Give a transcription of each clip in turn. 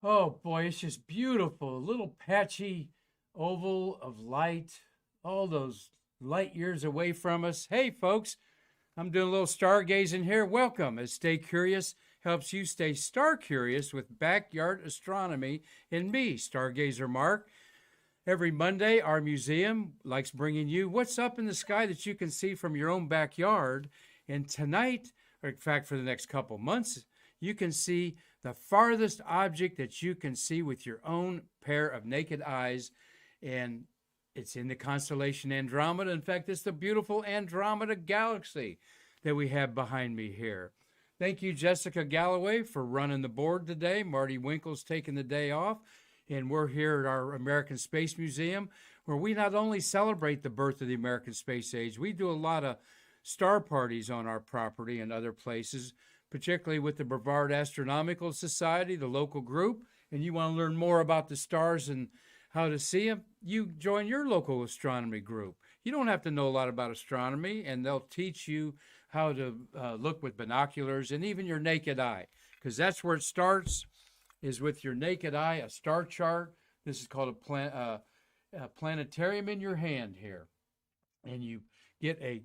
Oh boy, it's just beautiful. A little patchy oval of light, all those light years away from us. Hey, folks, I'm doing a little stargazing here. Welcome as Stay Curious helps you stay star curious with Backyard Astronomy and me, Stargazer Mark. Every Monday, our museum likes bringing you what's up in the sky that you can see from your own backyard. And tonight, or in fact, for the next couple months, you can see the farthest object that you can see with your own pair of naked eyes. And it's in the constellation Andromeda. In fact, it's the beautiful Andromeda Galaxy that we have behind me here. Thank you, Jessica Galloway, for running the board today. Marty Winkle's taking the day off. And we're here at our American Space Museum, where we not only celebrate the birth of the American space age, we do a lot of star parties on our property and other places, particularly with the Backyard Astronomical Society, the local group. And you want to learn more about the stars and how to see them, you join your local astronomy group. You don't have to know a lot about astronomy, and they'll teach you how to look with binoculars and even your naked eye, because that's where it starts, is with your naked eye, a star chart. This is called a planetarium in your hand here. And you get a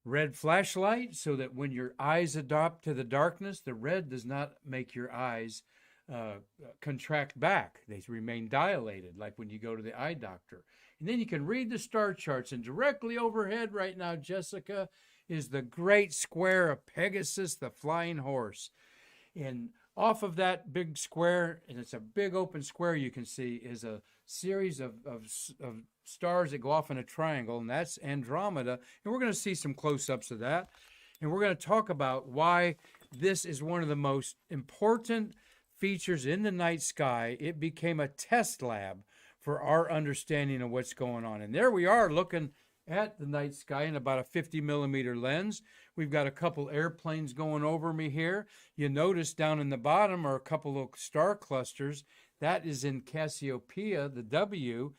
red flashlight so that when your eyes adapt to the darkness, the red does not make your eyes contract back. They remain dilated, like when you go to the eye doctor. And then you can read the star charts. And directly overhead right now, Jessica, is the great square of Pegasus, the flying horse. And off of that big square, and it's a big open square you can see, is a series of stars that go off in a triangle, and that's Andromeda. And we're going to see some close-ups of that. And we're going to talk about why this is one of the most important features in the night sky. It became a test lab for our understanding of what's going on. And there we are looking at the night sky in about a 50 millimeter lens. We've got a couple airplanes going over me here. You notice down in the bottom are a couple of star clusters. That is in Cassiopeia, the W.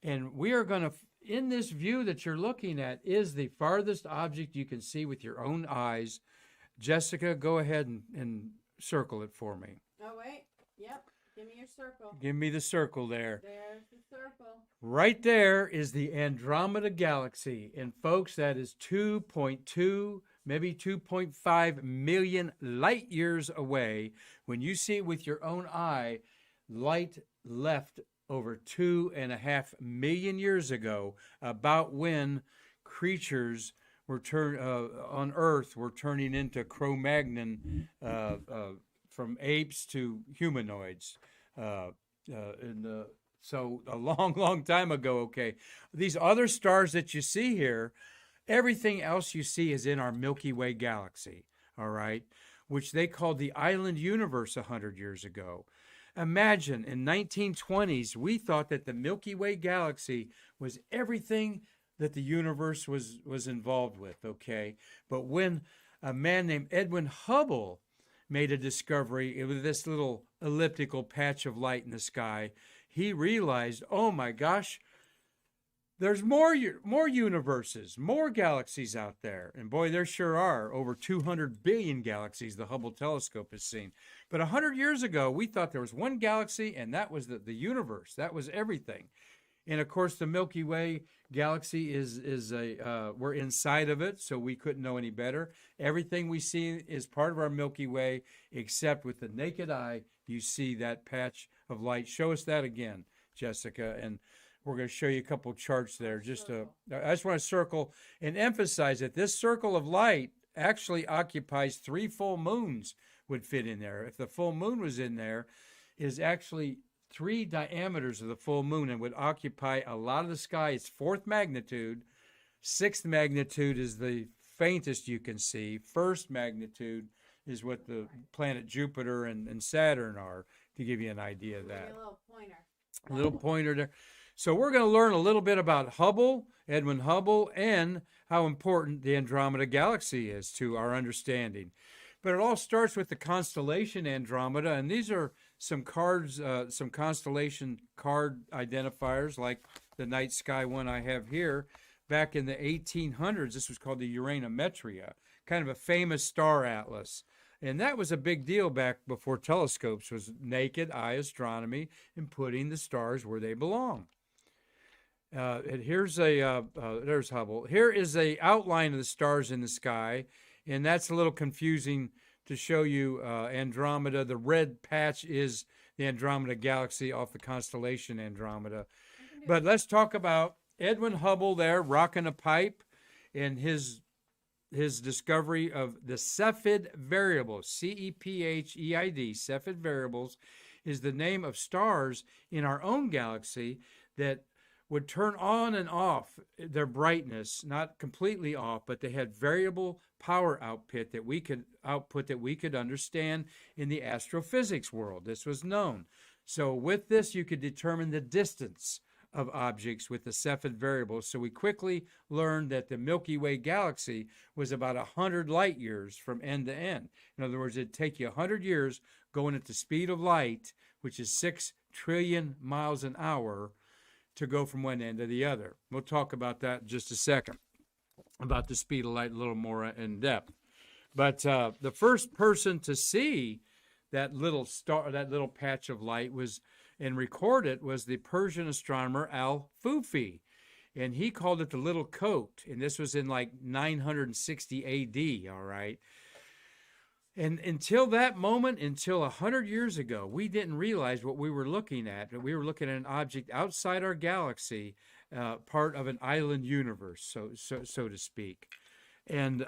And we are going to, in this view that you're looking at, is the farthest object you can see with your own eyes. Jessica, go ahead and circle it for me. Oh, wait. Yep. Give me your circle. Give me the circle there. There's the circle. Right there is the Andromeda Galaxy. And folks, that is 2.2, maybe 2.5 million light years away. When you see it with your own eye, light left over 2.5 million years ago, about when creatures were on Earth were turning into Cro-Magnon from apes to humanoids. So a long, long time ago, okay. These other stars that you see here, everything else you see is in our Milky Way galaxy, all right, which they called the island universe 100 years ago. Imagine in 1920s, we thought that the Milky Way galaxy was everything that the universe was involved with, okay? But when a man named Edwin Hubble made a discovery with this little elliptical patch of light in the sky, he realized, oh my gosh, there's more universes, more galaxies out there. And boy, there sure are. Over 200 billion galaxies the Hubble telescope has seen. But 100 years ago, we thought there was one galaxy, and that was the universe. That was everything. And of course, the Milky Way galaxy we're inside of it, so we couldn't know any better. Everything we see is part of our Milky Way, except with the naked eye, you see that patch of light. Show us that again, Jessica, and we're going to show you a couple of charts there. I just want to circle and emphasize that this circle of light actually occupies 3 full moons would fit in there. If the full moon was in there, is actually 3 diameters of the full moon and would occupy a lot of the sky. It's 4th magnitude. 6th magnitude is the faintest you can see. 1st magnitude is what the planet Jupiter and Saturn are, to give you an idea of that. A little pointer. A little pointer there. So we're going to learn a little bit about Hubble, Edwin Hubble, and how important the Andromeda Galaxy is to our understanding. But it all starts with the constellation Andromeda, and these are some cards, some constellation card identifiers, like the night sky one I have here. Back in the 1800s, this was called the Uranometria, kind of a famous star atlas. And that was a big deal back before telescopes, was naked eye astronomy and putting the stars where they belong. And here's there's Hubble. Here is a outline of the stars in the sky, and that's a little confusing to show you Andromeda. The red patch is the Andromeda Galaxy off the constellation Andromeda. But let's talk about Edwin Hubble there rocking a pipe and his discovery of the Cepheid variables, Cepheid, Cepheid variables, is the name of stars in our own galaxy that would turn on and off their brightness, not completely off, but they had variable power output that we could understand in the astrophysics world. This was known. So with this, you could determine the distance of objects with the Cepheid variables. So we quickly learned that the Milky Way galaxy was about 100 light years from end to end. In other words, it'd take you 100 years going at the speed of light, which is 6 trillion miles an hour, to go from one end to the other. We'll talk about that in just a second, about the speed of light a little more in depth. But the first person to see that little star, that little patch of light was and record it was the Persian astronomer Al-Fufi. And he called it the little coat. And this was in like 960 AD, all right? And until that moment, until 100 years ago, we didn't realize what we were looking at. We were looking at an object outside our galaxy, part of an island universe, so to speak. And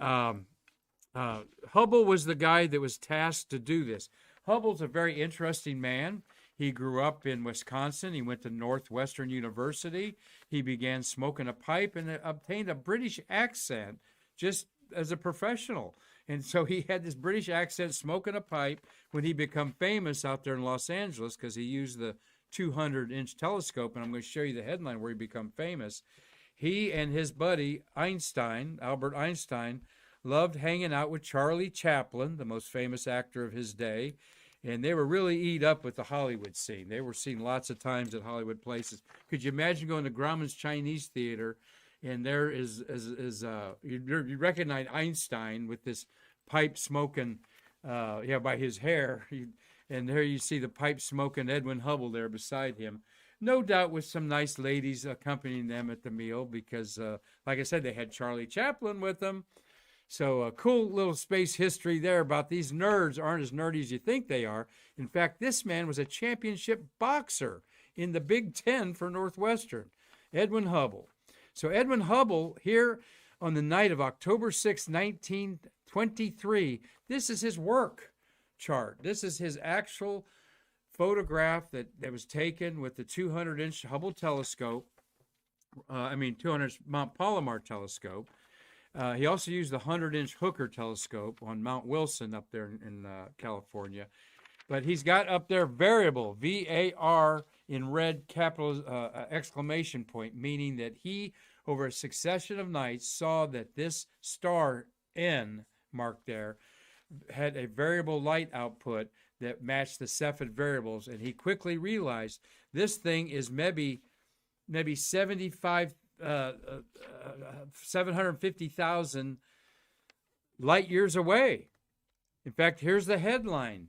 Hubble was the guy that was tasked to do this. Hubble's a very interesting man. He grew up in Wisconsin. He went to Northwestern University. He began smoking a pipe and obtained a British accent just as a professional. And so he had this British accent smoking a pipe when he became famous out there in Los Angeles because he used the 200-inch telescope. And I'm going to show you the headline where he became famous. He and his buddy Einstein, Albert Einstein, loved hanging out with Charlie Chaplin, the most famous actor of his day. And they were really eat up with the Hollywood scene. They were seen lots of times at Hollywood places. Could you imagine going to Grauman's Chinese Theater, and there you recognize Einstein with this pipe smoking, by his hair, and there you see the pipe smoking Edwin Hubble there beside him. No doubt with some nice ladies accompanying them at the meal because, like I said, they had Charlie Chaplin with them. So a cool little space history there about these nerds aren't as nerdy as you think they are. In fact, this man was a championship boxer in the Big Ten for Northwestern, Edwin Hubble. So Edwin Hubble, here on the night of October 6, 1923, this is his work chart. This is his actual photograph that was taken with the 200-inch Hubble telescope, 200 Mount Palomar telescope. He also used the 100-inch Hooker telescope on Mount Wilson up there in California. But he's got up there variable, VAR, in red capital exclamation point, meaning that he, over a succession of nights, saw that this star N marked there had a variable light output that matched the Cepheid variables. And he quickly realized this thing is maybe 750,000 light years away. In fact, here's the headline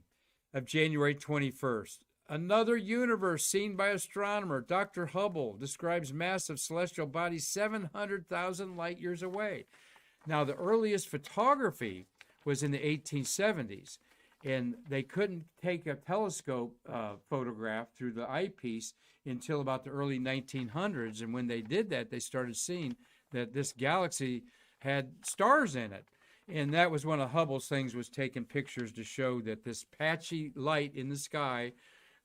of January 21st. Another universe seen by astronomer Dr. Hubble describes massive celestial bodies 700,000 light years away. Now, the earliest photography was in the 1870s, and they couldn't take a telescope photograph through the eyepiece until about the early 1900s. And when they did that, they started seeing that this galaxy had stars in it. And that was one of Hubble's things, was taking pictures to show that this patchy light in the sky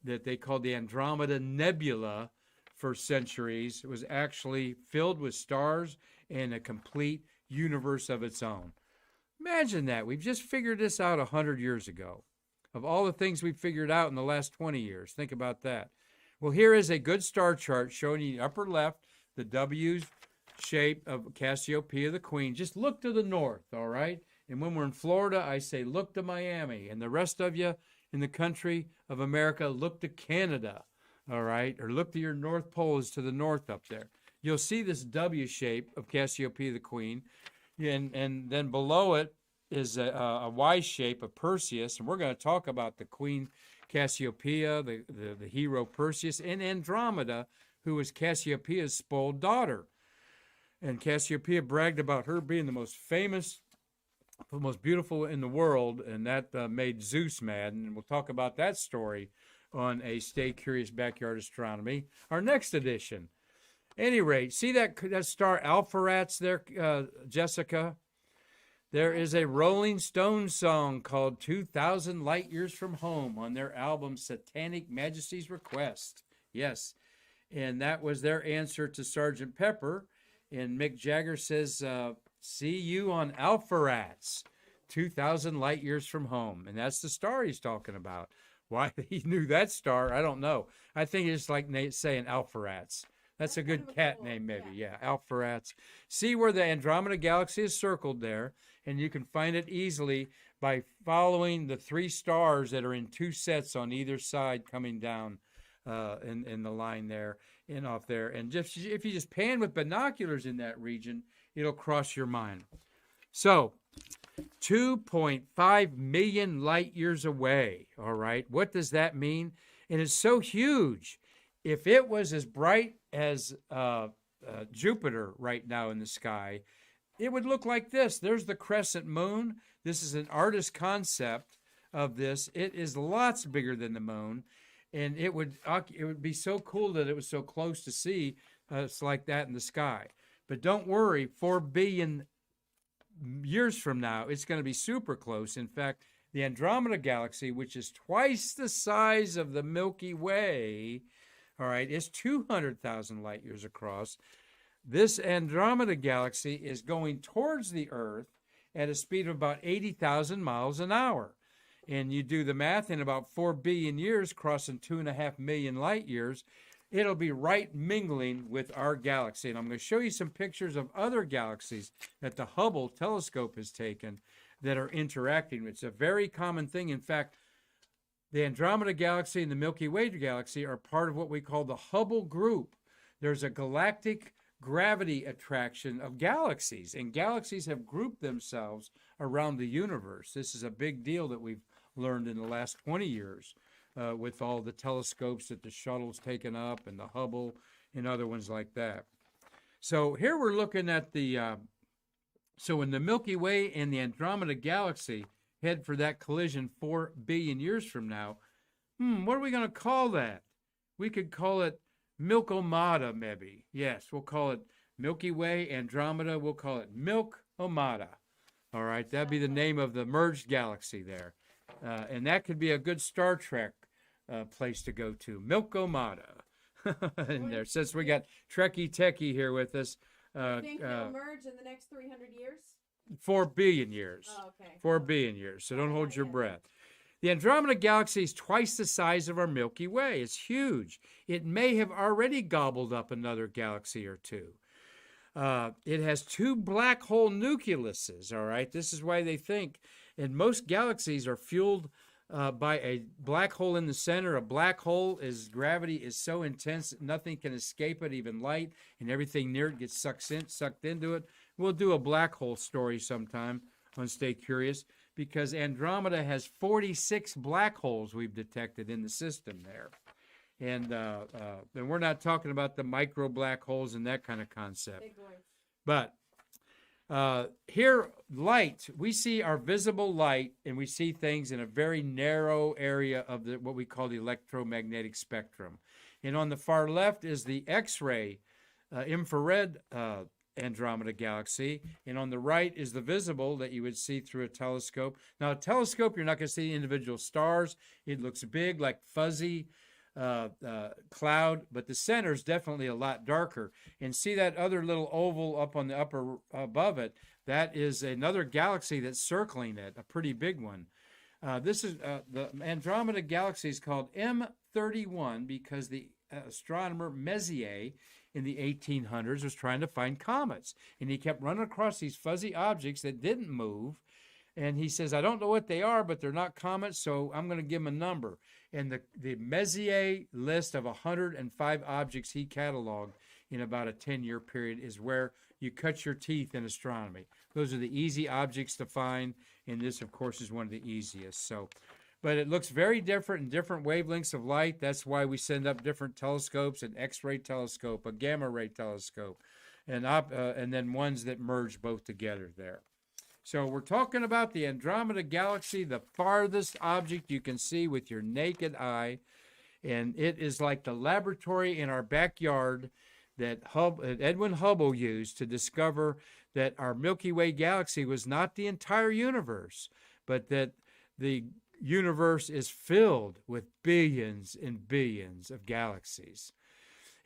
that they called the Andromeda Nebula for centuries was actually filled with stars and a complete universe of its own. Imagine that. We've just figured this out 100 years ago. Of all the things we've figured out in the last 20 years, think about that. Well, here is a good star chart showing you upper left, the W shape of Cassiopeia the Queen. Just look to the north, all right? And when we're in Florida, I say look to Miami. And the rest of you in the country of America, look to Canada, all right? Or look to your North Pole is to the north up there. You'll see this W shape of Cassiopeia the Queen. And then below it is a Y shape of Perseus, and we're going to talk about the Queen Cassiopeia, the hero Perseus, and Andromeda, who was Cassiopeia's spoiled daughter. And Cassiopeia bragged about her being the most famous, the most beautiful in the world, and that made Zeus mad. And we'll talk about that story on a Stay Curious Backyard Astronomy, our next edition. Any rate, see that star Alpheratz there, Jessica? There is a Rolling Stones song called 2,000 Light Years from Home on their album Satanic Majesty's Request. Yes, and that was their answer to Sgt. Pepper. And Mick Jagger says, see you on Alpheratz, 2,000 light years from home. And that's the star he's talking about. Why he knew that star, I don't know. I think it's like saying Alpheratz. That's a good cat name, maybe. Yeah, Alpheratz. See where the Andromeda Galaxy is circled there, and you can find it easily by following the 3 stars that are in 2 sets on either side coming down in the line there and off there. And just if you just pan with binoculars in that region, it'll cross your mind. So 2.5 million light years away, all right? What does that mean? And it's so huge. If it was as bright as Jupiter right now in the sky, it would look like this. There's the crescent moon. This is an artist concept of this. It is lots bigger than the moon, and it would be so cool that it was so close to see. It's like that in the sky. But don't worry, 4 billion years from now, it's going to be super close. In fact, the Andromeda Galaxy, which is twice the size of the Milky Way, all right, is 200,000 light years across. This Andromeda Galaxy is going towards the Earth at a speed of about 80,000 miles an hour. And you do the math, in about 4 billion years, crossing 2.5 million light years, it'll be right mingling with our galaxy. And I'm going to show you some pictures of other galaxies that the Hubble telescope has taken that are interacting. It's a very common thing. In fact, the Andromeda Galaxy and the Milky Way galaxy are part of what we call the Hubble group. There's a galactic gravity attraction of galaxies, and galaxies have grouped themselves around the universe. This is a big deal that we've learned in the last 20 years with all the telescopes that the shuttle's taken up and the Hubble and other ones like that. So here we're looking at so when the Milky Way and the Andromeda Galaxy head for that collision 4 billion years from now, what are we going to call that? We could call it Milkomada, maybe. Yes, we'll call it Milky Way, Andromeda. We'll call it Milkomada. All right, that'd be the name of the merged galaxy there. And that could be a good Star Trek place to go to, Milkomada. In there, since we got Trekkie Techie here with us. You think they'll merge in the next 300 years? 4 billion years. Oh, okay. 4 billion years, so don't hold your breath. The Andromeda Galaxy is twice the size of our Milky Way. It's huge. It may have already gobbled up another galaxy or two. It has 2 black hole nucleuses, all right? This is why they think, and most galaxies are fueled by a black hole in the center. A black hole, gravity is so intense that nothing can escape it, even light, and everything near it gets sucked into it. We'll do a black hole story sometime on Stay Curious, because Andromeda has 46 black holes we've detected in the system there. And we're not talking about the micro black holes and that kind of concept. Big boys. But here, light, we see our visible light, and we see things in a very narrow area of what we call the electromagnetic spectrum. And on the far left is the X-ray, infrared Andromeda Galaxy, and on the right is the visible that you would see through a telescope. Now, a telescope, you're not going to see individual stars. It looks big, like fuzzy cloud, but the center is definitely a lot darker. And see that other little oval up on the upper above it? That is another galaxy that's circling it, a pretty big one. This is the Andromeda Galaxy is called M31 because the astronomer Messier in the 1800s was trying to find comets, and he kept running across these fuzzy objects that didn't move, and he says, I don't know what they are, but they're not comets, so I'm going to give them a number. And the Messier list of 105 objects he cataloged in about a 10-year period is where you cut your teeth in astronomy. Those are the easy objects to find, and this, of course, is one of the easiest. So, but it looks very different in different wavelengths of light. That's why we send up different telescopes, an X-ray telescope, a gamma ray telescope, and then ones that merge both together there. So we're talking about the Andromeda Galaxy, the farthest object you can see with your naked eye. And it is like the laboratory in our backyard that Edwin Hubble used to discover that our Milky Way galaxy was not the entire universe, but that the universe is filled with billions and billions of galaxies.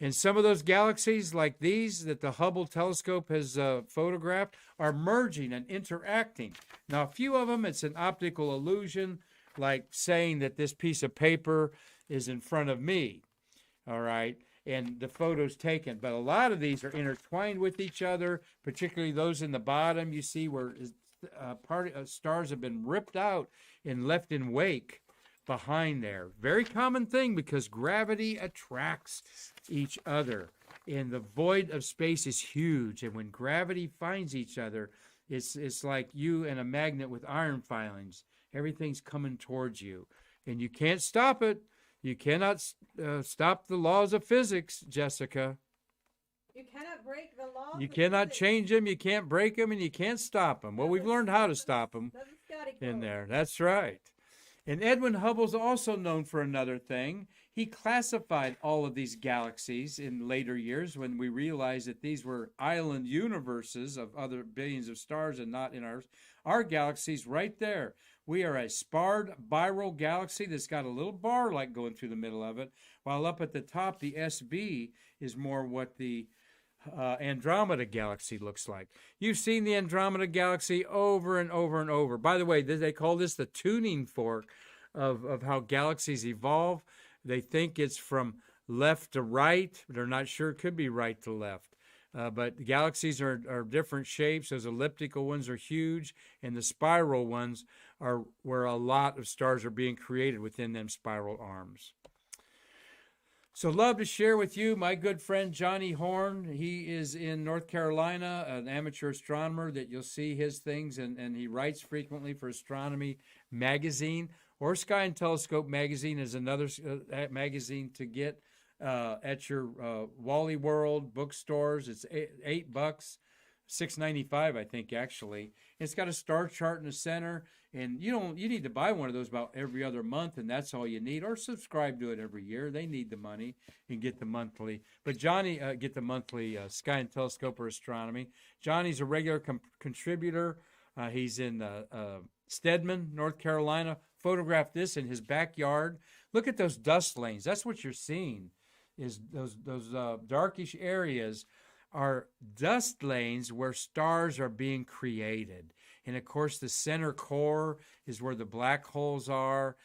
And some of those galaxies, like these that the Hubble telescope has photographed, are merging and interacting. Now, a few of them, it's an optical illusion, like saying that this piece of paper is in front of me, all right, and the photo's taken. But a lot of these are intertwined with each other, particularly those in the bottom. You see where stars have been ripped out and left in wake behind there. Very common thing because gravity attracts each other, and the void of space is huge. And when gravity finds each other, it's like you and a magnet with iron filings. Everything's coming towards you, and you can't stop it. You cannot stop the laws of physics, Jessica. You cannot break the laws. You cannot change them. You can't break them, and you can't stop them. Well, we've learned how to stop them in there. That's right. And Edwin Hubble's also known for another thing. He classified all of these galaxies in later years when we realized that these were island universes of other billions of stars and not in ours. Our galaxy's right there. We are a sparred spiral galaxy that's got a little bar light going through the middle of it, while up at the top, the SB is more what the Andromeda Galaxy looks like. You've seen the Andromeda Galaxy over and over and over. By the way, they call this the tuning fork of how galaxies evolve. They think it's from left to right. They're not sure. It could be right to left. But the galaxies are different shapes. Those elliptical ones are huge, and the spiral ones are where a lot of stars are being created within them spiral arms. So love to share with you my good friend Johnny Horn. He is in North Carolina, an amateur astronomer that you'll see his things, and he writes frequently for Astronomy Magazine, or Sky and Telescope Magazine is another magazine to get at your Wally World bookstores. It's $8, $6.95, I think, actually. It's got a star chart in the center, and you need to buy one of those about every other month, and that's all you need, or subscribe to it every year. They need the money and get the monthly. But Johnny get the monthly Sky and Telescope or Astronomy. Johnny's a regular contributor. He's in Stedman, North Carolina. Photographed this in his backyard. Look at those dust lanes. That's what you're seeing. Is those darkish areas are dust lanes where stars are being created. And of course, the center core is where the black holes are.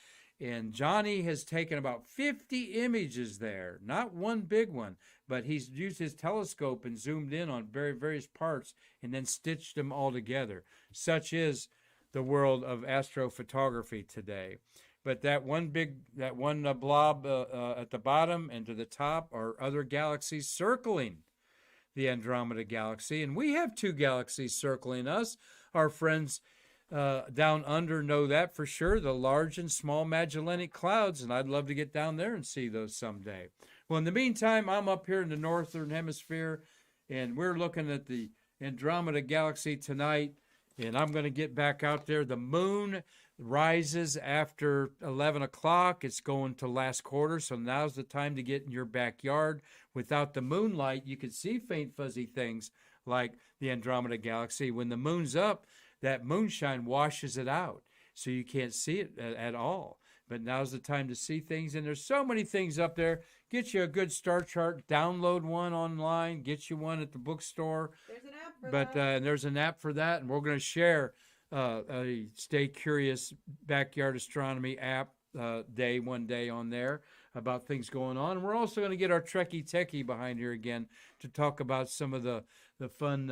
And Johnny has taken about 50 images there, not one big one, but he's used his telescope and zoomed in on various parts and then stitched them all together. Such is the world of astrophotography today. But that one blob at the bottom and to the top are other galaxies circling the Andromeda Galaxy. And we have two galaxies circling us. Our friends down under know that for sure, the large and small Magellanic Clouds, and I'd love to get down there and see those someday. Well, in the meantime, I'm up here in the northern hemisphere, and we're looking at the Andromeda Galaxy tonight, and I'm going to get back out there. The moon rises after 11 o'clock. It's going to last quarter, so now's the time to get in your backyard. Without the moonlight, you could see faint, fuzzy things like the Andromeda Galaxy. When the moon's up, that moonshine washes it out, so you can't see it at all. But now's the time to see things, and there's so many things up there. Get you a good star chart, download one online, get you one at the bookstore. There's an app for that. And there's an app for that, and we're going to share a Stay Curious Backyard Astronomy app one day on there about things going on. And we're also going to get our Trekkie Techie behind here again to talk about some of the fun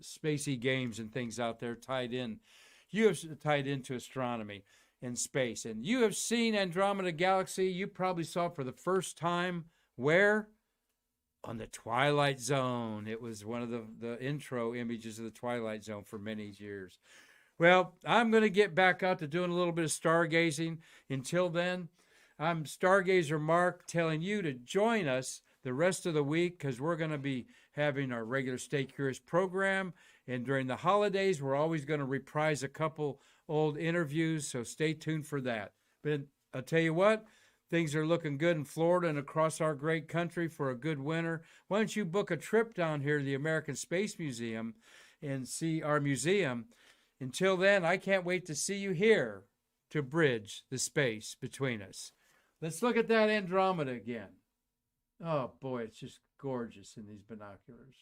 spacey games and things out there tied into astronomy and space. And you have seen Andromeda Galaxy. You probably saw it for the first time. Where? on the Twilight Zone. It was one of the intro images of the Twilight Zone for many years. Well, I'm going to get back out to doing a little bit of stargazing. Until then, I'm Stargazer Mark telling you to join us the rest of the week because we're going to be having our regular Stay Curious program. And during the holidays, we're always going to reprise a couple old interviews, so stay tuned for that. But I'll tell you what, things are looking good in Florida and across our great country for a good winter. Why don't you book a trip down here to the American Space Museum and see our museum? Until then, I can't wait to see you here to bridge the space between us. Let's look at that Andromeda again. Oh boy, it's just gorgeous in these binoculars.